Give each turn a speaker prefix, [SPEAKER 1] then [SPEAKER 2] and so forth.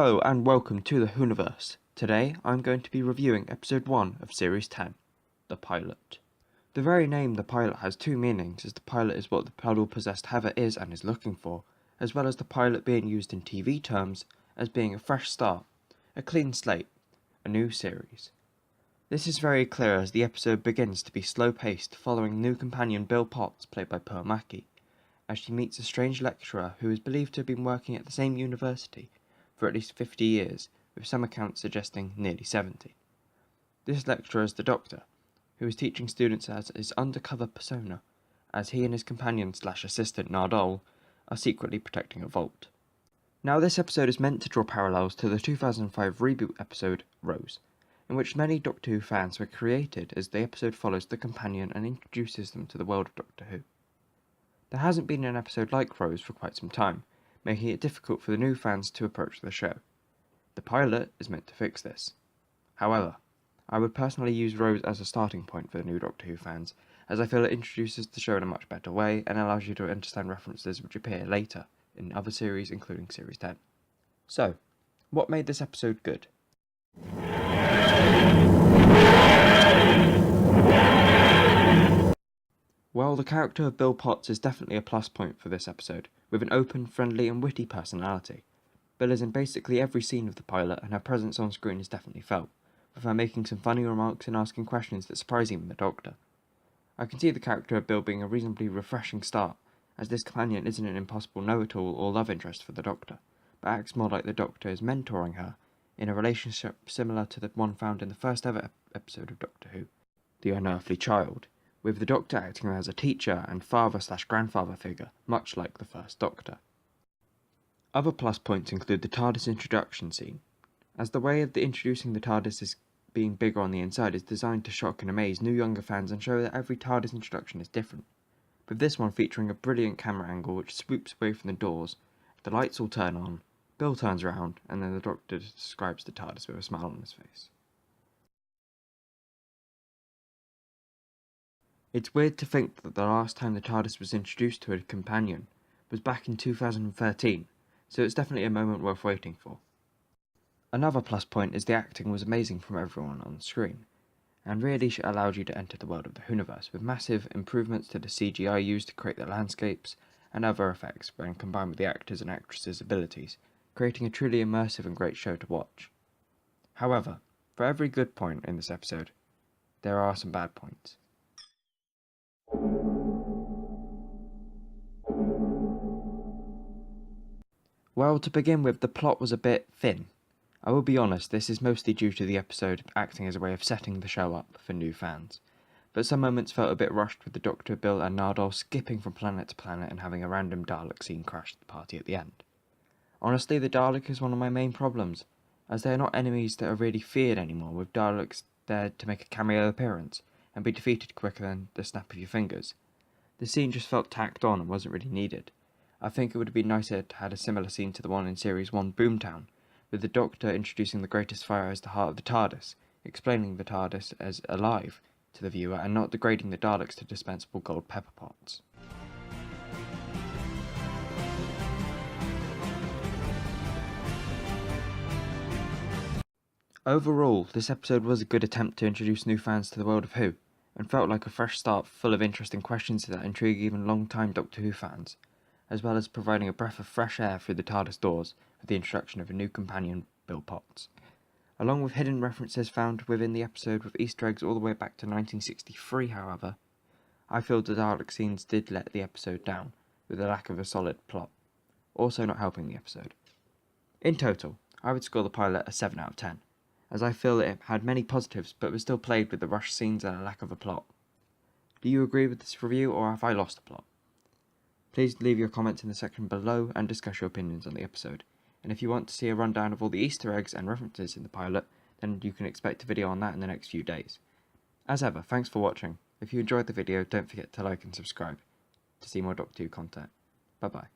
[SPEAKER 1] Hello and welcome to the Whoniverse. Today I'm going to be reviewing episode 1 of series 10, The Pilot. The very name The Pilot has two meanings, as the pilot is what the puddle-possessed Heather is and is looking for, as well as the pilot being used in TV terms as being a fresh start, a clean slate, a new series. This is very clear as the episode begins to be slow-paced following new companion Bill Potts, played by Pearl Mackie, as she meets a strange lecturer who is believed to have been working at the same university for at least 50 years, with some accounts suggesting nearly 70. This lecturer is the Doctor, who is teaching students as his undercover persona, as he and his companion/assistant Nardole are secretly protecting a vault. Now this episode is meant to draw parallels to the 2005 reboot episode Rose, in which many Doctor Who fans were created as the episode follows the companion and introduces them to the world of Doctor Who. There hasn't been an episode like Rose for quite some time, making it difficult for the new fans to approach the show. The pilot is meant to fix this. However, I would personally use Rose as a starting point for the new Doctor Who fans, as I feel it introduces the show in a much better way and allows you to understand references which appear later in other series, including Series 10. So, what made this episode good? Well, the character of Bill Potts is definitely a plus point for this episode, with an open, friendly and witty personality. Bill is in basically every scene of the pilot and her presence on screen is definitely felt, with her making some funny remarks and asking questions that surprise even the Doctor. I can see the character of Bill being a reasonably refreshing start, as this companion isn't an impossible know-it-all or love interest for the Doctor, but acts more like the Doctor is mentoring her in a relationship similar to the one found in the first ever episode of Doctor Who, The Unearthly Child, with the Doctor acting as a teacher and father/grandfather figure, much like the first Doctor. Other plus points include the TARDIS introduction scene, as the way of introducing the TARDIS as being bigger on the inside is designed to shock and amaze new younger fans and show that every TARDIS introduction is different, with this one featuring a brilliant camera angle which swoops away from the doors, the lights all turn on, Bill turns around, and then the Doctor describes the TARDIS with a smile on his face. It's weird to think that the last time the TARDIS was introduced to a companion was back in 2013, so it's definitely a moment worth waiting for. Another plus point is the acting was amazing from everyone on screen, and really allowed you to enter the world of the Whoniverse, with massive improvements to the CGI used to create the landscapes and other effects when combined with the actors and actresses' abilities, creating a truly immersive and great show to watch. However, for every good point in this episode, there are some bad points. Well, to begin with, the plot was a bit thin. I will be honest, this is mostly due to the episode acting as a way of setting the show up for new fans, but some moments felt a bit rushed with the Doctor, Bill and Nardole skipping from planet to planet and having a random Dalek scene crash the party at the end. Honestly, the Dalek is one of my main problems, as they are not enemies that are really feared anymore, with Daleks there to make a cameo appearance and be defeated quicker than the snap of your fingers. The scene just felt tacked on and wasn't really needed. I think it would have been nicer to have a similar scene to the one in Series 1 Boomtown, with the Doctor introducing the greatest fire as the heart of the TARDIS, explaining the TARDIS as alive to the viewer and not degrading the Daleks to dispensable gold pepper pots. Overall, this episode was a good attempt to introduce new fans to the world of Who, and felt like a fresh start full of interesting questions that intrigue even long-time Doctor Who fans, as well as providing a breath of fresh air through the TARDIS doors with the introduction of a new companion, Bill Potts. Along with hidden references found within the episode with Easter eggs all the way back to 1963, however, I feel the Dalek scenes did let the episode down, with the lack of a solid plot, also not helping the episode. In total, I would score the pilot a 7 out of 10, as I feel it had many positives but was still plagued with the rushed scenes and a lack of a plot. Do you agree with this review, or have I lost the plot? Please leave your comments in the section below and discuss your opinions on the episode. And if you want to see a rundown of all the Easter eggs and references in the pilot, then you can expect a video on that in the next few days. As ever, thanks for watching. If you enjoyed the video, don't forget to like and subscribe to see more Doctor Who content. Bye bye.